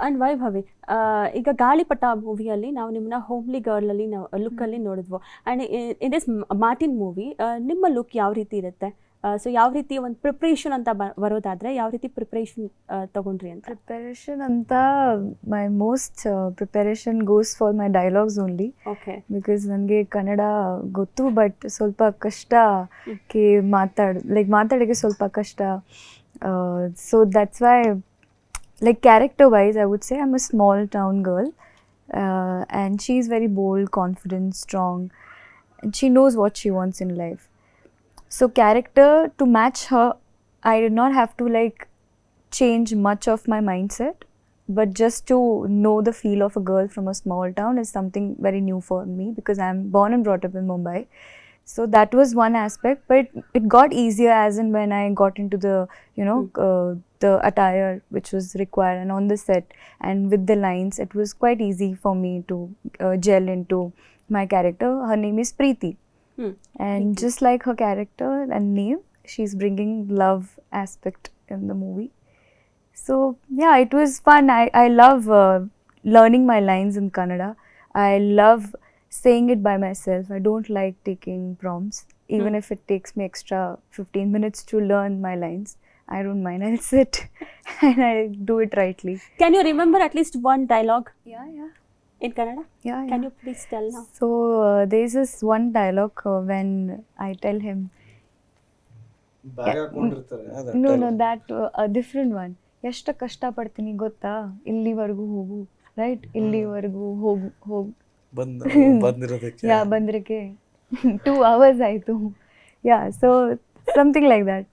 And Vaibhavi, ಈಗ ಗಾಳಿಪಟ ಮೂವಿಯಲ್ಲಿ ನಾವು ನಿಮ್ಮನ್ನ ಹೋಮ್ಲಿ ಗರ್ಲ್ ಅಲ್ಲಿ ನಾವು ಲುಕ್ ಅಲ್ಲಿ ನೋಡಿದ್ವು. And in this Martin movie ನಿಮ್ಮ ಲುಕ್ ಯಾವ ರೀತಿ ಇರುತ್ತೆ? ಸೊ ಯಾವ ರೀತಿ ಒಂದು ಪ್ರಿಪ್ರೇಷನ್ ಅಂತ ಬರೋದಾದ್ರೆ ಯಾವ ರೀತಿ ಪ್ರಿಪ್ರೇಷನ್ ತಗೊಂಡ್ರಿ ಅಂತ? ಪ್ರಿಪರೇಷನ್ ಅಂತ ಮೈ most preparation goes for my dialogues only. Okay. Because ನನಗೆ ಕನ್ನಡ ಗೊತ್ತು, ಬಟ್ ಸ್ವಲ್ಪ ಕಷ್ಟಕ್ಕೆ ಮಾತಾಡೋಕ್ಕೆ ಸ್ವಲ್ಪ ಕಷ್ಟ. So that's why like character wise I would say I'm a small town girl, and she's very bold, confident, strong, and she knows what she wants in life. So character, to match her, I did not have to change much of my mindset, but just to know the feel of a girl from a small town is something very new for me, because I'm born and brought up in Mumbai. So that was one aspect, but it got easier as in when I got into the the attire which was required, and on the set and with the lines, it was quite easy for me to gel into my character. Her name is Preeti, and just like her character and name, she's bringing love aspect in the movie. So yeah, it was fun. I love learning my lines in Kannada. I love saying it by myself. I don't like taking prompts, even if it takes me extra 15 minutes to learn my lines. I don't mind. I'll sit and I do it rightly. Can you remember at least one dialogue Yeah. in Kannada? Yeah. Can you please tell now? So there's this one dialogue when I tell him. No, that a different one. ಎಷ್ಟು ಕಷ್ಟಪಡ್ತೀನಿ ಗೊತ್ತಾ, ಇಲ್ಲಿವರೆಗೂ ಹೋಗು, right, ಇಲ್ಲಿವರೆಗೂ ಹೋಗು ಬಂದಿರೋದಕ್ಕೆ 2 hours ಆಯಿತು. So something like that.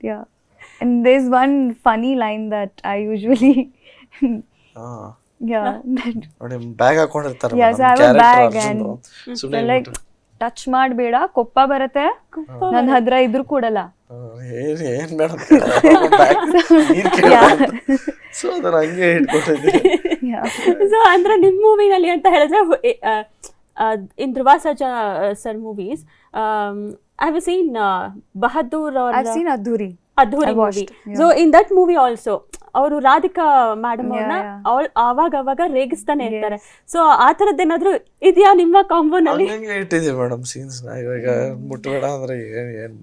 And there's one funny line that I usually ನೋಡಿ bag ಹಾಕೊಂಡಿರ್ತಾರೆ. so I have a bag and like touch ಮಾಡಬೇಡ, ಕೊಪ್ಪ ಬರುತ್ತೆ, ನನ್ನ ಹತ್ರ ಇದ್ರು ಕೊಡಲ್ಲ. ಏನ್ ಮೇಡಮ್ ಸೊ ಅದನ್ನ ಹಂಗೆ ಇಟ್ಕೊಂಡಿದ್ದೀನಿ. ಸೊ ಅಂದ್ರೆ ನಿಮ್ಮ ಮೂವಿನಲ್ಲಿ ಅಂತ ಹೇಳಿದ್ರೆ in Dhruva Sarja sir movies, I have seen Bahadur or I've seen Adhuri movie. So in that movie also ಅವರು ರಾಧಿಕಾ ಮೇಡಮ್ ಅವ್ರನ್ನ ಅವಾಗ ರೇಗಿಸ್ತಾನೆ ಇರ್ತಾರೆ. ಸೊ ಆ ಥರದ್ದು ಏನಾದ್ರು ಇದೆಯಾ ನಿಮ್ಮ ಕಾಂಬೋನಲ್ಲಿ? ಹಂಗೆ ಇಟ್ಟಿದ್ದೀವಿ ಮೇಡಮ್ ಸೀನ್ಸ್. ಇವಾಗ ಮುಟ್ಬೇಡ ಅಂದ್ರೆ ಏನ್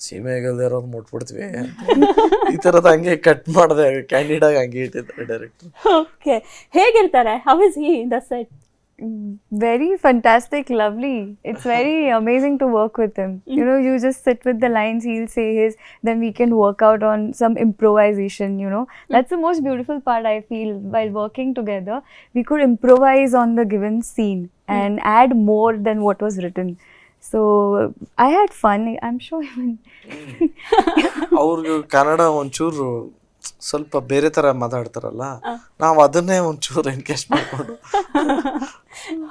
ಸೀಮೆಗಲ್ದೇ ಇರೋದು ಮುಟ್ಬಿಡ್ತೀವಿ ಈ ಥರದ ಹಂಗೆ ಕಟ್ ಮಾಡಿದೆ, ಕ್ಯಾಂಡಿಡ್ ಆಗಿ ಹಂಗೆ ಇಟ್ಟಿದ್ದಾರೆ ಡೈರೆಕ್ಟರ್. ಓಕೆ. ಹೇಗಿರ್ತಾರೆ? How is he in the set? Very fantastic, lovely. It's very amazing to work with him. You just sit with the lines, he'll say his, then we can work out on some improvisation. That's the most beautiful part, I feel, while working together. We could improvise on the given scene and add more than what was written. So I had fun. I'm sure even ಅವ್ರಿಗೆ ಕನ್ನಡ ಒಂಚೂರು ಸ್ವಲ್ಪ ಬೇರೆ ತರ ಮಾತಾಡ್ತಾರಲ್ಲ, ನಾವು ಅದನ್ನೇ ಒಂಚೂರು ಎನ್ಕೇಜ್ ಮಾಡ್ಕೊಂಡು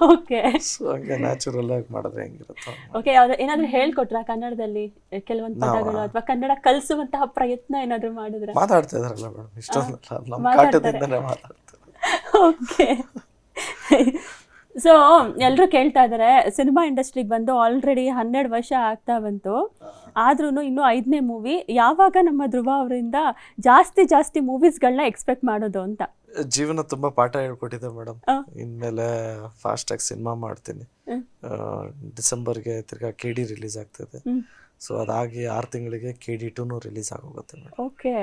okay so ಹಂಗೆ ನ್ಯಾಚುರಲ್ ಆಗಿ ಮಾಡಿದ್ರೆ ಹೆಂಗಿರುತ್ತೆ. ಓಕೆ. ಏನಾದ್ರು ಹೇಳ್ಕೊಟ್ರಾ ಕನ್ನಡದಲ್ಲಿ ಕೆಲವೊಂದು ಪದಗಳು, ಅಥವಾ ಕನ್ನಡ ಕಲಿಸುವಂತಹ ಪ್ರಯತ್ನ ಏನಾದ್ರು ಮಾಡಿದ್ರೆ? ಮಾತಾಡ್ತಾ ಇದಾರಲ್ಲ ಮೇಡಮ್, ಇಷ್ಟೊಂದಲ್ಲ ನಮ್ಮ ಕಾಟದಿಂದನೇ ಮಾತಾಡ್ತಾರೆ. ಓಕೆ. ಸೊ ಎಲ್ಲರೂ ಕೇಳ್ತಾ ಇದ್ದಾರೆ, ಸಿನಿಮಾ ಇಂಡಸ್ಟ್ರಿಗೆ ಬಂದು ಆಲ್ರೆಡಿ 12 ವರ್ಷ ಆಗ್ತಾ ಬಂತು, ಆದ್ರೂ ಇನ್ನೂ 5ನೇ ಮೂವಿ, ಯಾವಾಗ ನಮ್ಮ ಧ್ರುವ ಅವರಿಂದ ಜಾಸ್ತಿ ಮೂವೀಸ್ಗಳನ್ನ ಎಕ್ಸ್ಪೆಕ್ಟ್ ಮಾಡೋದು ಅಂತ? ಜೀವನ ತುಂಬಾ ಪಾಠ ಹೇಳ್ಕೊಟ್ಟಿದೆ ಮೇಡಮ್. ಇನ್ಮೇಲೆ ಫಾಸ್ಟ್ ಆಗಿ ಸಿನಿಮಾ ಮಾಡ್ತೀನಿ. ಡಿಸೆಂಬರ್ಗೆ ತಿರ್ಗಾ KD ರಿಲೀಸ್ ಆಗ್ತದೆ. ಸೊ ಅದಾಗಿ 6 ತಿಂಗಳಿಗೆ KD 2 ರಿಲೀಸ್ ಆಗೋಗುತ್ತೆ ಮೇಡಮ್. ಓಕೆ.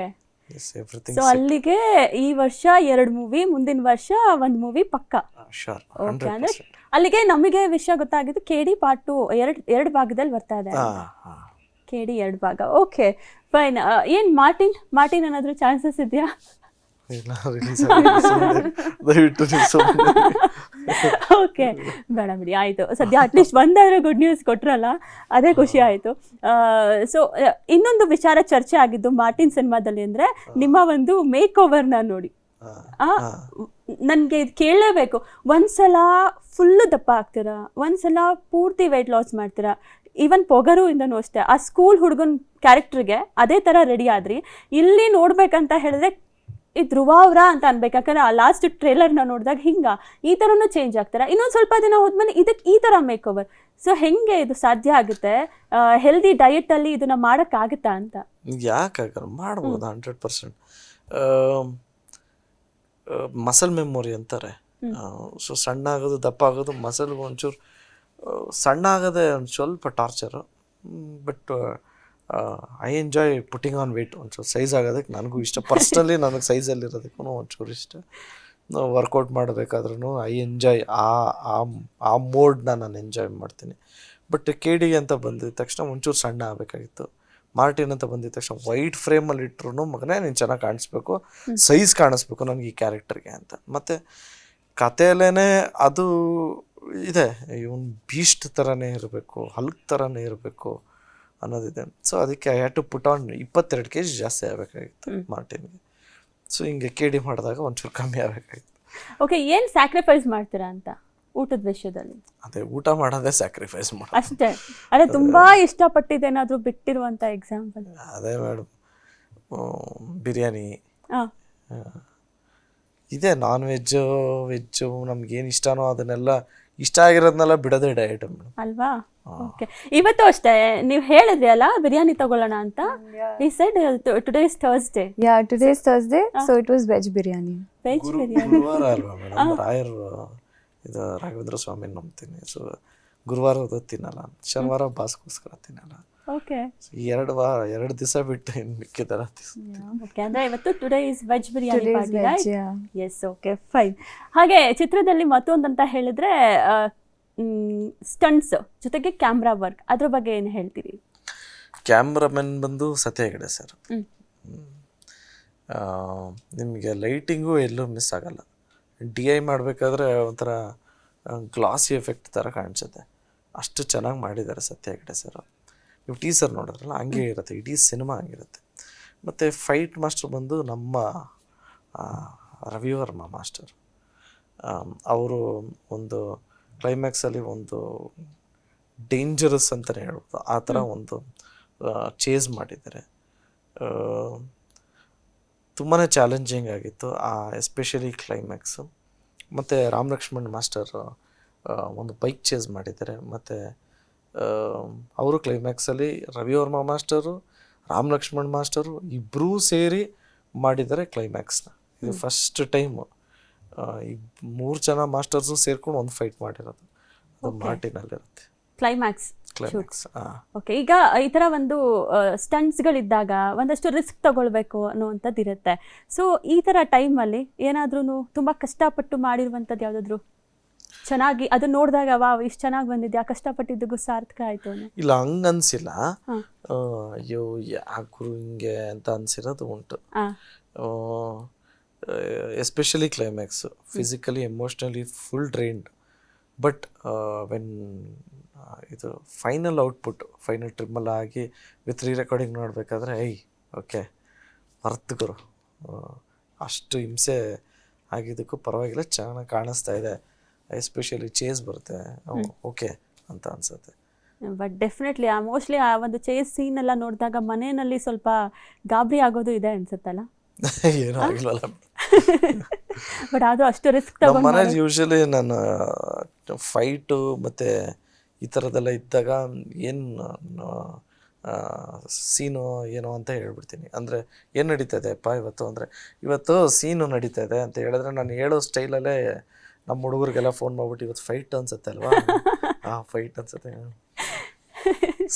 ಸೊ ಅಲ್ಲಿಗೆ ಈ ವರ್ಷ 2 ಮೂವಿ, ಮುಂದಿನ ವರ್ಷ 1 ಮೂವಿ ಪಕ್ಕ. ಓಕೆ. ಅಂದ್ರೆ ಅಲ್ಲಿಗೆ ನಮಗೆ ವಿಷಯ ಗೊತ್ತಾಗಿದ್ದು KD ಪಾರ್ಟ್ 2 ಎರಡು ಭಾಗದಲ್ಲಿ ಬರ್ತಾ ಇದೆ. KD 2 ಭಾಗ. Okay, fine. ಏನ್ ಮಾರ್ಟಿನ್ ಏನಾದ್ರು ಚಾನ್ಸಸ್ ಇದೆಯಾ? ಓಕೆ, ಬೇಡ ಬಿಡಿ, ಆಯಿತು. ಸದ್ಯ ಅಟ್ಲೀಸ್ಟ್ ಒಂದಾದ್ರೂ ಗುಡ್ ನ್ಯೂಸ್ ಕೊಟ್ರಲ್ಲ, ಅದೇ ಖುಷಿ ಆಯಿತು. ಸೊ ಇನ್ನೊಂದು ವಿಚಾರ ಚರ್ಚೆ ಆಗಿದ್ದು ಮಾರ್ಟಿನ್ ಸಿನಿಮಾದಲ್ಲಿ ಅಂದರೆ ನಿಮ್ಮ ಒಂದು ಮೇಕ್ ಓವರ್ನ ನೋಡಿ. ನನಗೆ ಇದು ಕೇಳಲೇಬೇಕು. ಒಂದ್ಸಲ ಫುಲ್ಲು ದಪ್ಪ ಆಗ್ತೀರಾ, ಒಂದ್ಸಲ ಪೂರ್ತಿ ವೆಯ್ಟ್ ಲಾಸ್ ಮಾಡ್ತೀರಾ. ಈವನ್ ಪೊಗರು ಇಂದನೂ ಅಷ್ಟೇ, ಆ ಸ್ಕೂಲ್ ಹುಡುಗನ ಕ್ಯಾರೆಕ್ಟರ್ಗೆ ಅದೇ ಥರ ರೆಡಿ ಆದ್ರಿ. ಇಲ್ಲಿ ನೋಡ್ಬೇಕಂತ ಹೇಳಿದ್ರೆ ಈ ಧ್ರುವ ಅವರ ಅಂತ ಅನ್ಬೇಕು, ಯಾಕಂದ್ರೆ ಆ ಲಾಸ್ಟ್ ಟ್ರೇಲರ್ನ ನೋಡಿದಾಗ ಈ ಥರನೂ ಚೇಂಜ್ ಆಗ್ತಾರೆ. ಇನ್ನೊಂದು ಸ್ವಲ್ಪ ದಿನ ಹೋದ್ಮೇಲೆ ಇದಕ್ಕೆ ಈ ಥರ ಮೇಕ್ ಓವರ್. ಸೊ ಹೆಂಗೆ ಇದು ಸಾಧ್ಯ ಆಗುತ್ತೆ? ಹೆಲ್ದಿ ಡಯಟಲ್ಲಿ ಇದನ್ನ ಮಾಡೋಕ್ಕಾಗುತ್ತಾ ಅಂತ? ಯಾಕಾಗಲ್ಲ, ಮಾಡ್ಬೋದು 100%. ಮಸಲ್ ಮೆಮೊರಿ ಅಂತಾರೆ. ಸೊ ಸಣ್ಣ ಆಗೋದು ದಪ್ಪ ಆಗೋದು ಮಸಲ್ ಒಂಚೂರು ಸಣ್ಣ ಆಗೋದೇ ಒಂದು ಸ್ವಲ್ಪ torture. But I enjoy putting on weight. ಒಂಚೂರು ಸೈಜ್ ಆಗೋದಕ್ಕೆ ನನಗೂ ಇಷ್ಟ. ಪರ್ಸ್ನಲಿ ನನಗೆ ಸೈಜಲ್ಲಿರೋದಕ್ಕೂ ಒಂಚೂರು ಇಷ್ಟ. ವರ್ಕೌಟ್ ಮಾಡಬೇಕಾದ್ರೂ ಐ ಎಂಜಾಯ್ ಆ ಮೋಡ್ನ ನಾನು ಎಂಜಾಯ್ ಮಾಡ್ತೀನಿ. ಬಟ್ KD ಅಂತ ಬಂದಿದ ತಕ್ಷಣ ಒಂಚೂರು ಸಣ್ಣ ಆಗಬೇಕಾಗಿತ್ತು. ಮಾರ್ಟಿನ್ ಅಂತ ಬಂದಿದ ತಕ್ಷಣ ವೈಟ್ ಫ್ರೇಮಲ್ಲಿ ಇಟ್ರು ಮಗನೇ ನೀನು ಚೆನ್ನಾಗಿ ಕಾಣಿಸ್ಬೇಕು, ಸೈಜ್ ಕಾಣಿಸ್ಬೇಕು ನನಗೆ ಈ ಕ್ಯಾರೆಕ್ಟರ್ಗೆ ಅಂತ. ಮತ್ತು ಕಥೆಯಲ್ಲೇ ಅದು ಇದೆ, ಇವನು ಬೀಸ್ಟ್ ಥರನೇ ಇರಬೇಕು, ಹಲ್ಕ್ ಥರನೇ ಇರಬೇಕು ಅನ್ನೋದಿದೆ. ಸೊ ಅದಕ್ಕೆ I had to put on 22 kg ಜಾಸ್ತಿ ಆಗಬೇಕಾಗಿತ್ತು ಮಾರ್ಟಿನ್ಗೆ. ಸೊ ಹಿಂಗೆ KD ಮಾಡಿದಾಗ ಒಂಚೂರು ಕಮ್ಮಿ ಆಗಬೇಕಾಗಿತ್ತು. ಓಕೆ, ಏನು ಸ್ಯಾಕ್ರಿಫೈಸ್ ಮಾಡ್ತೀರಾ ಅಂತ ಊಟದ ವಿಷಯದಲ್ಲಿ? ಅದೇ ಊಟ ಮಾಡೋದೇ ಸ್ಯಾಕ್ರಿಫೈಸ್ ಮಾಡೋದು ಅಷ್ಟೇ. ಅದೇ ತುಂಬಾ ಇಷ್ಟಪಟ್ಟಿದ್ದೇನಾದ್ರೂ ಬಿಟ್ಟಿರುವಂತ ಎಕ್ಸಾಂಪಲ್? ಅದೇ ಮೇಡಮ್, ಬಿರಿಯಾನಿ ಹಾ, ಇದೆ. ನಾನ್ ವೆಜ್ಜು ವೆಜ್ಜು ನಮ್ಗೇನು ಇಷ್ಟನೋ ಅದನ್ನೆಲ್ಲ ಇಷ್ಟ ಆಗಿರೋದನ್ನೆಲ್ಲ ಬಿಡೋದೇ ಡಯಟ್ ಮೇಡಮ್ ಅಲ್ವಾ? ಓಕೆ, ಇವತ್ತು ಅಷ್ಟೇ ನೀವು ಹೇಳಿದ್ರಿ ಅಲ್ಲ ಬಿರಿಯಾನಿ ತಗೊಳ್ಳೋಣ ಅಂತ. ಈ side today is Thursday. Yeah, today is Thursday, so it was veg biryani. Veg biryani. ಗುರುವಾರ ಅಲ್ವಾ ಮೇಡಮ್, ರಾಯರು ಇದು ರಾಘವೇಂದ್ರ ಸ್ವಾಮಿ ನಂಬ್ತೀನಿ. ಸೊ ಗುರುವಾರ ತಿನ್ನಲ್ಲ, ಶನಿವಾರ ಬಾಸ್ಗೋಸ್ಕರ ತಿನ್ನಲ್ಲ. ಓಕೆ, ಈ 2 ದಿವಸ ಬಿಟ್ಟು ಇನ್ನು ಮಿಕ್ಕಿದರ ಓಕೆ. ಅಂದ್ರೆ ಇವತ್ತು today is veg biryani Today is party, veg, right? yeah. Yes, okay, fine. ಹಾಗೆ ಚಿತ್ರದಲ್ಲಿ ಮತ್ತೊಂದಂತ ಹೇಳಿದ್ರೆ ಸ್ಟಂಟ್ಸ್ ಜೊತೆಗೆ ಕ್ಯಾಮ್ರಾ ವರ್ಕ್, ಅದ್ರ ಬಗ್ಗೆ ಏನು ಹೇಳ್ತೀರಿ? ಕ್ಯಾಮ್ರಾಮನ್ ಬಂದು ಸತ್ಯ ಹೆಗಡೆ ಸರ್. ನಿಮಗೆ ಲೈಟಿಂಗು ಎಲ್ಲೂ ಮಿಸ್ ಆಗಲ್ಲ. DI ಮಾಡಬೇಕಾದ್ರೆ ಒಂಥರ ಗ್ಲಾಸಿ ಎಫೆಕ್ಟ್ ಥರ ಕಾಣಿಸುತ್ತೆ, ಅಷ್ಟು ಚೆನ್ನಾಗಿ ಮಾಡಿದ್ದಾರೆ ಸತ್ಯ ಹೆಗಡೆ ಸರ್. ನೀವು ಟೀಸರ್ ನೋಡಿದ್ರಲ್ಲ ಹಂಗೆ ಇರುತ್ತೆ, ಇಡೀ ಸಿನಿಮಾ ಹಂಗಿರುತ್ತೆ. ಮತ್ತು ಫೈಟ್ ಮಾಸ್ಟರ್ ಬಂದು ನಮ್ಮ ರವಿವರ್ಮ ಮಾಸ್ಟರ್. ಅವರು ಒಂದು ಕ್ಲೈಮ್ಯಾಕ್ಸಲ್ಲಿ ಒಂದು ಡೇಂಜರಸ್ ಅಂತಲೇ ಹೇಳ್ಬೋದು, ಆ ಥರ ಒಂದು ಚೇಸ್ ಮಾಡಿದ್ದಾರೆ. ತುಂಬಾ ಚಾಲೆಂಜಿಂಗ್ ಆಗಿತ್ತು ಎಸ್ಪೆಷಲಿ ಕ್ಲೈಮ್ಯಾಕ್ಸು. ಮತ್ತು ರಾಮ್ ಲಕ್ಷ್ಮಣ್ ಮಾಸ್ಟರ್ ಒಂದು ಬೈಕ್ ಚೇಸ್ ಮಾಡಿದ್ದಾರೆ. ಮತ್ತು ಅವರು ಕ್ಲೈಮ್ಯಾಕ್ಸಲ್ಲಿ ರವಿವರ್ಮ ಮಾಸ್ಟರು, ರಾಮ್ ಲಕ್ಷ್ಮಣ್ ಮಾಸ್ಟರು ಇಬ್ಬರೂ ಸೇರಿ ಮಾಡಿದ್ದಾರೆ ಕ್ಲೈಮ್ಯಾಕ್ಸ್ನ. ಇದು ಫಸ್ಟ್ ಟೈಮು ಈ 3 ಜನ ಮಾಸ್ಟರ್ಸು ಸೇರ್ಕೊಂಡು ಒಂದು ಫೈಟ್ ಮಾಡಿರೋದು. ಅದು ಮಾರ್ಟಿನಲ್ಲಿರುತ್ತೆ ಕ್ಲೈಮ್ಯಾಕ್ಸ್. ಕ್ಲೈಮ್ಯಾಕ್ಸ್. ಓಕೆ, ಈಗ ಈ ಥರ ಒಂದು ಸ್ಟಂಟ್ಸ್ಗಳಿದ್ದಾಗ ಒಂದಷ್ಟು ರಿಸ್ಕ್ ತಗೊಳ್ಬೇಕು ಅನ್ನುವಂಥದ್ದು ಇರುತ್ತೆ. ಸೊ ಈ ಥರ ಟೈಮಲ್ಲಿ ಏನಾದ್ರೂ ತುಂಬ ಕಷ್ಟಪಟ್ಟು ಮಾಡಿರುವಂಥದ್ದು ಯಾವುದಾದ್ರು ಚೆನ್ನಾಗಿ ಅದು ನೋಡಿದಾಗ ವಾವ್ ಇಷ್ಟು ಚೆನ್ನಾಗಿ ಬಂದಿದ್ಯಾ, ಕಷ್ಟಪಟ್ಟಿದ್ದಕ್ಕೂ ಸಾರ್ಥಕ ಆಯಿತು ಅನ್ನೋ? ಇಲ್ಲ, ಹಂಗೆ ಅನಿಸಿಲ್ಲ. ಅಯ್ಯೋ ಯಾಕರು ಹಿಂಗೆ ಅಂತ ಅನಿಸಿರೋದು ಉಂಟು. Especially climax physically emotionally full drained. But when ಇದು ಫೈನಲ್ ಔಟ್ಪುಟ್ ಫೈನಲ್ ಟ್ರಿಮ್ಮಲ್ ಆಗಿ ವಿತ್ ರೆಕಾರ್ಡಿಂಗ್ ನೋಡಬೇಕಾದ್ರೆ ಓಕೆ ವರ್ತ್ ಗುರು, ಅಷ್ಟು ಹಿಂಸೆ ಆಗಿದ್ದಕ್ಕೂ ಪರವಾಗಿಲ್ಲ, ಚೆನ್ನಾಗಿ ಕಾಣಿಸ್ತಾ ಇದೆ. ಎಸ್ಪೆಷಲಿ ಚೇಸ್ ಬರುತ್ತೆ, ಓಕೆ ಅಂತ ಅನ್ಸುತ್ತೆ. ಬಟ್ ಡೆಫಿನೆಟ್ಲಿ ಮೋಸ್ಟ್ಲಿ ಆ ಒಂದು ಚೇಸ್ ಸೀನ್ ಎಲ್ಲ ನೋಡಿದಾಗ ಮನೆಯಲ್ಲಿ ಸ್ವಲ್ಪ ಗಾಬರಿ ಆಗೋದು ಇದೆ ಅನ್ಸುತ್ತಲ್ಲ? ಏನೂ ಆಗಿಲ್ವಲ್ಲ. ಬಟ್ ಅದು ಅಷ್ಟು ರಿಸ್ಕ್ ನಮ್ಮ ಮನೇಲಿ ಯೂಶಲಿ ನಾನು ಫೈಟು ಮತ್ತು ಈ ಥರದ್ದೆಲ್ಲ ಇದ್ದಾಗ ಏನು ಸೀನು ಏನೋ ಅಂತ ಹೇಳ್ಬಿಡ್ತೀನಿ. ಅಂದರೆ ಏನು ನಡೀತದೆ ಅಪ್ಪ ಇವತ್ತು ಅಂದರೆ ಇವತ್ತು ಸೀನು ನಡೀತಾ ಇದೆ ಅಂತ ಹೇಳಿದ್ರೆ ನಾನು ಹೇಳೋ ಸ್ಟೈಲಲ್ಲೇ ನಮ್ಮ ಹುಡುಗರಿಗೆಲ್ಲ ಫೋನ್ ಮಾಡ್ಬಿಟ್ಟು ಇವತ್ತು ಫೈಟ್ ಅನ್ಸುತ್ತೆ ಅಲ್ವಾ, ಫೈಟ್ ಅನ್ಸುತ್ತೆ.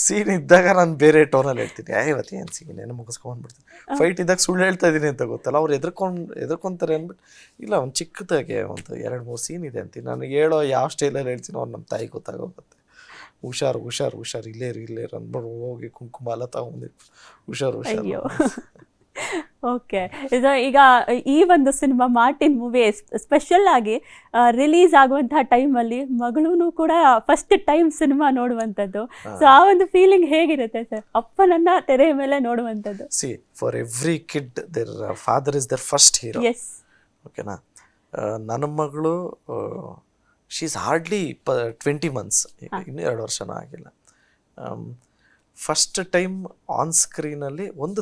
ಸೀನ್ ಇದ್ದಾಗ ನಾನು ಬೇರೆ ಟೋನಲ್ಲಿ ಹೇಳ್ತೀನಿ, ಇವತ್ತು ಏನು ಸೀನ್ ಏನೋ ಮುಗಿಸ್ಕೊಂಡ್ಬಿಡ್ತೀನಿ. ಫೈಟ್ ಇದ್ದಾಗ ಸುಳ್ಳು ಹೇಳ್ತಾ ಇದ್ದೀನಿ ಅಂತ ಗೊತ್ತಲ್ಲ, ಅವ್ರು ಎದ್ರಕೊಂತಾರೆ ಅಂದ್ಬಿಟ್ಟು ಇಲ್ಲ ಒಂದು ಚಿಕ್ಕದಾಗೆ ಒಂದು 2-3 ಸೀನ್ ಇದೆ ಅಂತೀನಿ. ನಾನು ಹೇಳೋ ಯಾವ ಸ್ಟೈಲಲ್ಲಿ ಹೇಳ್ತೀನಿ ಅವ್ರು ನಮ್ಮ ತಾಯಿ ಗೊತ್ತಾಗೋಗುತ್ತೆ. ಹುಷಾರು ಇಲ್ಲೇ ಅಂದ್ಬಿಟ್ಟು ಹೋಗಿ ಕುಂಕುಮ ಎಲ್ಲ ತಗೊಂಡಿದ್ದು ಹುಷಾರು. ಓಕೆ, ಈಗ ಈ ಒಂದು ಸಿನಿಮಾ ಮಾರ್ಟಿನ್ ಮೂವಿ ಸ್ಪೆಷಲ್ ಆಗಿ ರಿಲೀಸ್ ಆಗುವಂತಹ ಟೈಮಲ್ಲಿ ಮಗಳೂ ಕೂಡ ಫಸ್ಟ್ ಟೈಮ್ ಸಿನಿಮಾ ನೋಡುವಂಥದ್ದು. ಸೊ ಆ ಒಂದು ಫೀಲಿಂಗ್ ಹೇಗಿರುತ್ತೆ ಸರ್, ಅಪ್ಪನನ್ನ ತೆರೆ ಮೇಲೆ ನೋಡುವಂಥದ್ದು? See for every kid their father is their first hero. Yes, ಓಕೆನಾ. ನನ್ನ ಮಗಳು ಶಿ ಈಸ್ ಹಾರ್ಡ್ಲಿ 20 months, ಇನ್ನೂ 2 ವರ್ಷನೂ ಆಗಿಲ್ಲ. ಫಸ್ಟ್ ಟೈಮ್ ಆನ್ ಸ್ಕ್ರೀನಲ್ಲಿ ಒಂದು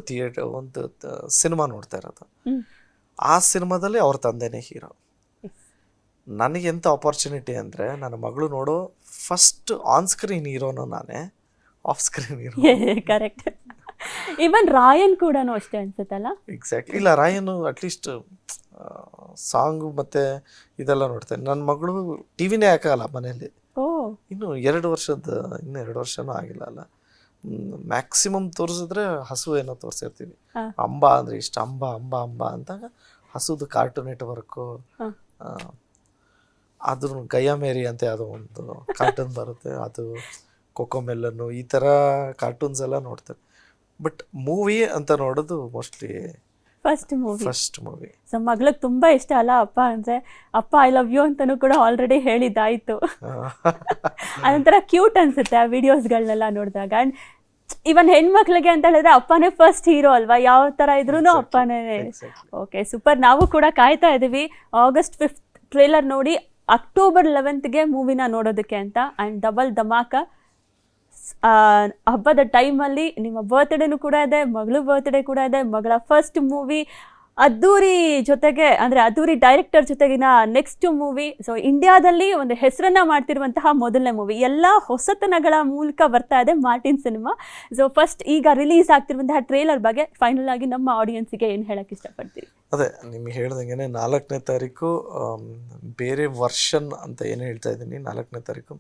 ಸಿನಿಮಾ ನೋಡ್ತಾ ಇರೋದು. ಆ ಸಿನಿಮಾದಲ್ಲಿ ಅವ್ರ ತಂದೆನೇ ಹೀರೋ. ನನಗೆ ಎಂಥ ಆಪರ್ಚುನಿಟಿ ಅಂದರೆ ನನ್ನ ಮಗಳು ನೋಡೋ ಫಸ್ಟ್ ಆನ್ ಸ್ಕ್ರೀನ್ ಹೀರೋನು ನಾನೇ, ಆಫ್ ಸ್ಕ್ರೀನ್ ಹೀರೋ. ಕರೆಕ್ಟ್. ಇವನ್ ರಾಯನ್ ಕೂಡ ಅಷ್ಟೇ ಅನ್ಸುತ್ತಲ್ಲ. ಎಕ್ಸಾಕ್ಟ್ಲಿ. ಇಲ್ಲ, ರಾಯನು ಅಟ್ಲೀಸ್ಟ್ ಸಾಂಗು ಮತ್ತು ಇದೆಲ್ಲ ನೋಡ್ತೇನೆ. ನನ್ನ ಮಗಳು ಟಿವಿನೇ ಹಾಕಲ್ಲ ಮನೆಯಲ್ಲಿ. ಓ, ಇನ್ನು 2 ವರ್ಷನೂ ಆಗಿಲ್ಲ ಅಲ್ಲ. ಮ್ಯಾಕ್ಸಿಮಮ್ ತೋರಿಸಿದ್ರೆ ಹಸು ಏನೋ ತೋರಿಸಿರ್ತೀವಿ. ಅಂಬ ಅಂದರೆ ಇಷ್ಟ, ಅಂಬ ಅಂಬ ಅಂಬ ಅಂತಾಗ ಹಸುದು ಕಾರ್ಟೂನ್ ನೆಟ್ವರ್ಕು, ಅದ್ರ ಗಯ್ಯ ಮೇರಿ ಅಂತ ಯಾವುದೋ ಒಂದು ಕಾರ್ಟೂನ್ ಬರುತ್ತೆ, ಅದು ಕೊಕೊಮೆಲ್ಲನ್ನು, ಈ ಥರ ಕಾರ್ಟೂನ್ಸ್ ಎಲ್ಲ ನೋಡ್ತಾರೆ. ಬಟ್ ಮೂವಿ ಅಂತ ನೋಡೋದು ಮೋಸ್ಟ್ಲಿ ಫಸ್ಟ್ ಮೂವಿ. ಸೊ ಮಗಳಿಗೆ ತುಂಬಾ ಇಷ್ಟ ಅಲ್ಲ ಅಪ್ಪ ಅಂದ್ರೆ. ಅಪ್ಪ ಐ ಲವ್ ಯು ಅಂತಾನು ಕೂಡ ಆಲ್ರೆಡಿ ಹೇಳಿದ್ದಾಯ್ತು. ಅದೊಂಥರ ಕ್ಯೂಟ್ ಅನ್ಸುತ್ತೆ ಆ ವಿಡಿಯೋಸ್ಗಳನ್ನೆಲ್ಲ ನೋಡಿದಾಗ. ಅಂಡ್ ಇವನ್ ಹೆಣ್ಮಕ್ಳಿಗೆ ಅಂತ ಹೇಳಿದ್ರೆ ಅಪ್ಪನೇ ಫಸ್ಟ್ ಹೀರೋ ಅಲ್ವಾ, ಯಾವ ತರ ಇದ್ರು ಅಪ್ಪನೇ. Okay, super. ನಾವು ಕೂಡ ಕಾಯ್ತಾ ಇದೀವಿ August 5th ಟ್ರೇಲರ್ ನೋಡಿ October 11th ಮೂವಿನ ನೋಡೋದಕ್ಕೆ ಅಂತ. ಅಂಡ್ ಡಬಲ್ ಧಮಾಕ ಹಬ್ಬದ ಟೈಮಲ್ಲಿ ನಿಮ್ಮ ಬರ್ತ್ಡೇನೂ ಕೂಡ ಇದೆ, ಮಗಳು ಬರ್ತ್ಡೇ ಕೂಡ ಇದೆ, ಮಗಳ ಫಸ್ಟ್ ಮೂವಿ, ಅದ್ದೂರಿ ಜೊತೆಗೆ ಅಂದರೆ ಅದ್ದೂರಿ ಡೈರೆಕ್ಟರ್ ಜೊತೆಗಿನ ನೆಕ್ಸ್ಟ್ ಮೂವಿ. ಸೊ ಇಂಡಿಯಾದಲ್ಲಿ ಒಂದು ಹೆಸರನ್ನ ಮಾಡ್ತಿರುವಂತಹ ಮೊದಲನೇ ಮೂವಿ. ಎಲ್ಲ ಹೊಸತನಗಳ ಮೂಲಕ ಬರ್ತಾ ಇದೆ ಮಾರ್ಟಿನ್ ಸಿನಿಮಾ. ಸೊ ಫಸ್ಟ್ ಈಗ ರಿಲೀಸ್ ಆಗ್ತಿರುವಂತಹ ಟ್ರೇಲರ್ ಬಗ್ಗೆ ಫೈನಲ್ ಆಗಿ ನಮ್ಮ ಆಡಿಯನ್ಸ್ಗೆ ಏನು ಹೇಳಕ್ಕೆ ಇಷ್ಟಪಡ್ತೀರಿ? ಅದೇ ನಿಮಗೆ ಹೇಳ್ದಂಗೆ 4ನೇ ತಾರೀಕು ಬೇರೆ ವರ್ಷನ್ ಅಂತ ಏನು ಹೇಳ್ತಾ ಇದ್ದೀನಿ. 4ನೇ ತಾರೀಕು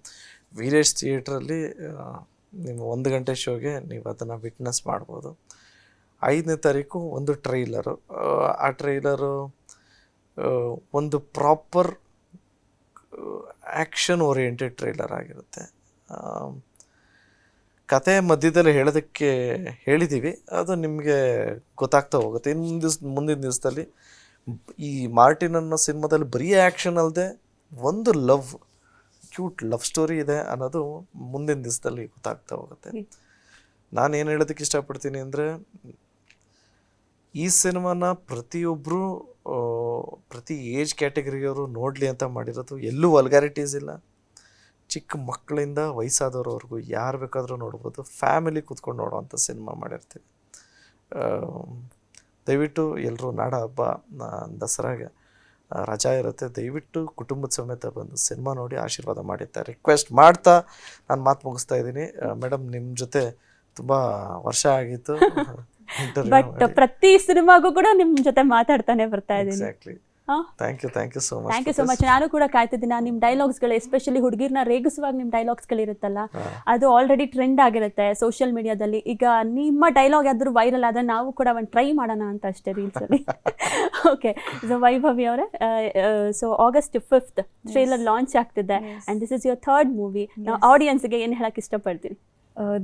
ವೀರೇಶ್ ಥಿಯೇಟ್ರಲ್ಲಿ ನಿಮ್ಮ 1 ಗಂಟೆ ಶೋಗೆ ನೀವು ಅದನ್ನು ವಿಟ್ನೆಸ್ ಮಾಡ್ಬೋದು. 5ನೇ ತಾರೀಕು ಒಂದು ಟ್ರೈಲರು. ಆ ಟ್ರೈಲರು ಒಂದು ಪ್ರಾಪರ್ ಆ್ಯಕ್ಷನ್ ಓರಿಯೆಂಟೆಡ್ ಟ್ರೈಲರ್ ಆಗಿರುತ್ತೆ. ಕತೆ ಮಧ್ಯದಲ್ಲಿ ಹೇಳೋದಕ್ಕೆ ಹೇಳಿದ್ದೀವಿ, ಅದು ನಿಮಗೆ ಗೊತ್ತಾಗ್ತಾ ಹೋಗುತ್ತೆ. ಮುಂದಿನ ದಿವಸದಲ್ಲಿ ಈ ಮಾರ್ಟಿನ್ ಅನ್ನೋ ಸಿನಿಮಾದಲ್ಲಿ ಬರೀ ಆ್ಯಕ್ಷನ್ ಅಲ್ಲದೆ ಒಂದು ಕ್ಯೂಟ್ ಲವ್ ಸ್ಟೋರಿ ಇದೆ ಅನ್ನೋದು ಮುಂದಿನ ದಿವಸದಲ್ಲಿ ಗೊತ್ತಾಗ್ತಾ ಹೋಗುತ್ತೆ. ನಾನೇನು ಹೇಳೋದಕ್ಕೆ ಇಷ್ಟಪಡ್ತೀನಿ ಅಂದರೆ, ಈ ಸಿನಿಮಾನ ಪ್ರತಿಯೊಬ್ಬರು ಪ್ರತಿ ಏಜ್ ಕ್ಯಾಟಗರಿಯವರು ನೋಡಲಿ ಅಂತ ಮಾಡಿರೋದು. ಎಲ್ಲೂ ವಲ್ಗ್ಯಾರಿಟೀಸ್ ಇಲ್ಲ. ಚಿಕ್ಕ ಮಕ್ಕಳಿಂದ ವಯಸ್ಸಾದವ್ರವರೆಗೂ ಯಾರು ಬೇಕಾದರೂ ನೋಡ್ಬೋದು. ಫ್ಯಾಮಿಲಿ ಕೂತ್ಕೊಂಡು ನೋಡೋವಂಥ ಸಿನಿಮಾ ಮಾಡಿರ್ತೀವಿ. ದಯವಿಟ್ಟು ಎಲ್ಲರೂ ನಾಡ ಹಬ್ಬ ದಸರಾಗೆ ರಜಾ ಇರುತ್ತೆ, ದಯವಿಟ್ಟು ಕುಟುಂಬದ ಸಮೇತ ಬಂದು ಸಿನಿಮಾ ನೋಡಿ ಆಶೀರ್ವಾದ ಮಾಡಿರ್ತಾರೆ ರಿಕ್ವೆಸ್ಟ್ ಮಾಡ್ತಾ ನಾನು ಮಾತು ಮುಗಿಸ್ತಾ ಇದ್ದೀನಿ. ಮೇಡಮ್, ನಿಮ್ಮ ಜೊತೆ ತುಂಬ ವರ್ಷ ಆಗಿತ್ತು, ಬಟ್ ಪ್ರತಿ ಸಿನಿಮಾಗೂ ಕೂಡ ನಿಮ್ಮ ಜೊತೆ ಮಾತಾಡ್ತಾನೆ ಬರ್ತಾ ಇದ್ದೀನಿ. Exactly. Thank you so much. ನಾನು ಕೂಡ ಕಾಯ್ತಿದ್ದೀನಿ. ನಿಮ್ಮ ಡೈಲಾಗ್ಸ್ಗಳು, ಎಸ್ಪೆಷಲಿ ಹುಡುಗಿರ್ನ ರೇಗಿಸುವಾಗ ನಿಮ್ಮ ಡೈಲಾಗ್ಸ್ಗಳಿರುತ್ತಲ್ಲ, ಅದು ಆಲ್ರೆಡಿ ಟ್ರೆಂಡ್ ಆಗಿರುತ್ತೆ ಸೋಷಿಯಲ್ ಮೀಡಿಯಾದಲ್ಲಿ. ಈಗ ನಿಮ್ಮ ಡೈಲಾಗ್ ಯಾವ್ದಾದ್ರು ವೈರಲ್ ಆದರೆ ನಾವು ಕೂಡ ಒಂದು ಟ್ರೈ ಮಾಡೋಣ ಅಂತ ಅಷ್ಟೇ ರೀಲ್ಸಲ್ಲಿ. ಓಕೆ, ಸೊ ವೈಭವಿ ಅವರೇ, so August 5th trailer launch ಆಗ್ತಿದೆ and this is your 3rd movie. ನಾವು ಆಡಿಯನ್ಸ್ಗೆ ಏನು ಹೇಳಕ್ಕೆ ಇಷ್ಟಪಡ್ತೀನಿ?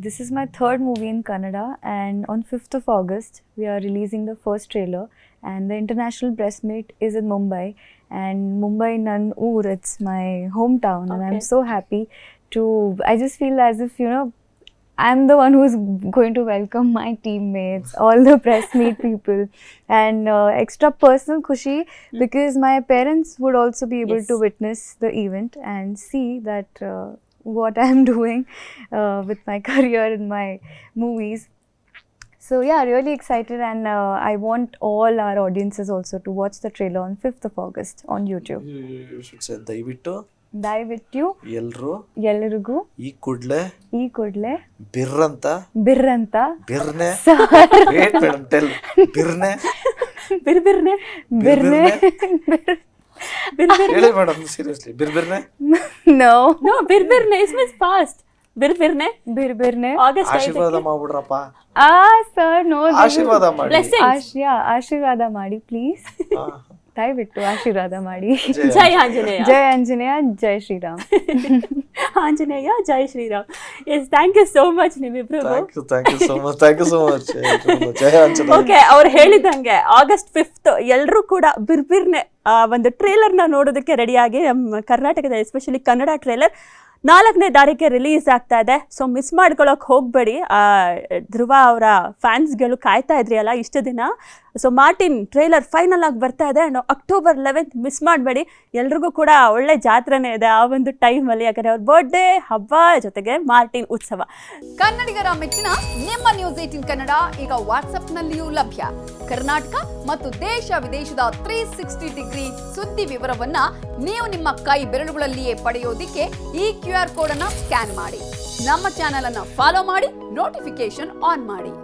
This is my 3rd movie in Kannada, and on 5th of August we are releasing the first trailer, and the international press meet is in Mumbai, and Mumbai nan oor, it's my hometown. Okay. And I'm so happy I just feel as if, I'm the one who's going to welcome my teammates, all the press meet people, and extra personal khushi because my parents would also be able to witness the event and see that what I'm doing with my career in my movies. So yeah, really excited, and I want all our audiences also to watch the trailer on 5th of August on YouTube. You should say ದಯವಿಟ್ಟು ಎಲ್ಲರಿಗೂ ಈ ಕೂಡ್ಲೆ ಬಿರ್ರಂತ ಬಿರ್ನೆ ಹೇಳಿ madam, seriously ಬಿರ್ಬಿರ್ನೆ? No, ಬಿರ್ಬಿರ್ನೆ is means fast. ಬಿರ್ಬಿರ್ನೆ ಆಗಸ್ಟ್ ಆಶೀರ್ವಾದ ಮಾಡ್ಬಿಡ್ರಪ್ಪ. sir, no, ಆಶೀರ್ವಾದ ಮಾಡಿ. ಆಶೀರ್ವಾದ ಮಾಡಿ ಪ್ಲೀಸ್. ದಯವಿಟ್ಟು ಆಶೀರ್ವಾದ ಮಾಡಿ. ಜೈ ಆಂಜನೇಯ, ಜೈ ಆಂಜನೇಯ, ಜೈ ಶ್ರೀರಾಮ್. ಆಂಜನೇಯ, ಜೈ Shri Ram. Yes, thank you so much ನಿಮ್ಮಿಬ್ರು. Thank you so much. ಜೈ ಆಂಜನೇಯ. ಓಕೆ, ಅವ್ರು ಹೇಳಿದಂಗೆ August 5th ಎಲ್ಲರೂ ಕೂಡ ಬಿರ್ಬಿರ್ನೆ ಒಂದು ಟ್ರೇಲರ್ನ ನೋಡೋದಕ್ಕೆ ರೆಡಿಯಾಗಿ. ನಮ್ಮ ಕರ್ನಾಟಕದ ಎಸ್ಪೆಷಲಿ ಕನ್ನಡ ಟ್ರೇಲರ್ 4ನೇ ತಾರೀಕಿಗೆ ರಿಲೀಸ್ ಆಗ್ತಾ ಇದೆ. ಸೊ ಮಿಸ್ ಮಾಡ್ಕೊಳ್ಳೋಕೆ ಹೋಗಬೇಡಿ. ಧ್ರುವ ಅವರ ಫ್ಯಾನ್ಸ್ಗಳು ಕಾಯ್ತಾ ಇದ್ರಿ ಅಲ್ಲ ಇಷ್ಟು ದಿನ. ಸೊ ಮಾರ್ಟಿನ್ ಟ್ರೇಲರ್ ಫೈನಲ್ ಆಗಿ ಬರ್ತಾ ಇದೆ. ಆ್ಯಂಡ್ October 11th ಮಿಸ್ ಮಾಡಬೇಡಿ. ಎಲ್ರಿಗೂ ಕೂಡ ಒಳ್ಳೆ ಜಾತ್ರೆನೇ ಇದೆ ಆ ಒಂದು ಟೈಮಲ್ಲಿ, ಯಾಕಂದರೆ ಅವ್ರ ಬರ್ಡೇ ಹಬ್ಬ ಜೊತೆಗೆ ಮಾರ್ಟಿನ್ ಉತ್ಸವ. ಕನ್ನಡಿಗರ ಮೆಚ್ಚಿನ ನಿಮ್ಮ ನ್ಯೂಸ್ 18 ಕನ್ನಡ ಈಗ ವಾಟ್ಸ್ಆಪ್ನಲ್ಲಿಯೂ ಲಭ್ಯ. ಕರ್ನಾಟಕ ಮತ್ತು ದೇಶ ವಿದೇಶದ 360 ಡಿಗ್ರಿ ಸುದ್ದಿ ವಿವರವನ್ನ ನೀವು ನಿಮ್ಮ ಕೈ ಬೆರಳುಗಳಲ್ಲಿಯೇ ಪಡೆಯೋದಿಕ್ಕೆ ಈ QR ಕೋಡ್ ಅನ್ನು ಸ್ಕ್ಯಾನ್ ಮಾಡಿ. ನಮ್ಮ ಚಾನೆಲ್ ಅನ್ನು ಫಾಲೋ ಮಾಡಿ, ನೋಟಿಫಿಕೇಶನ್ ಆನ್ ಮಾಡಿ.